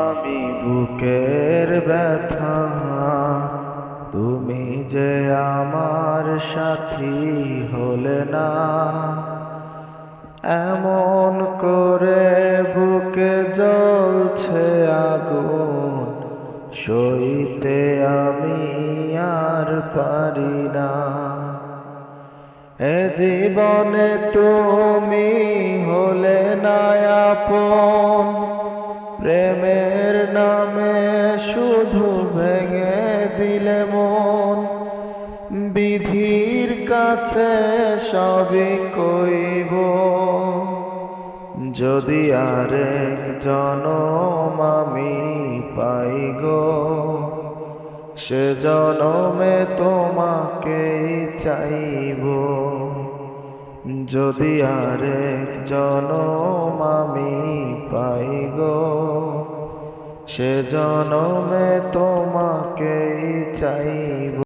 আমি বুকের ব্যথা, তুমি যে আমার সাথী হলে না। এমন করে বুকে জ্বলছে আগুন, সইতে আমি আর পারি না। এ জীবনে তুমি হলে না আপন, প্রেমের নামে শুধু ভেঙে দিলে মন। বিধির কাছে সবই কইব, যদি আরেক জনম আমি পাই গো, সে জনমে তোমাকেই চাইব। যদি আরেক জনম আমি পাই গো, সে জনমে তোমাকেই চাইব।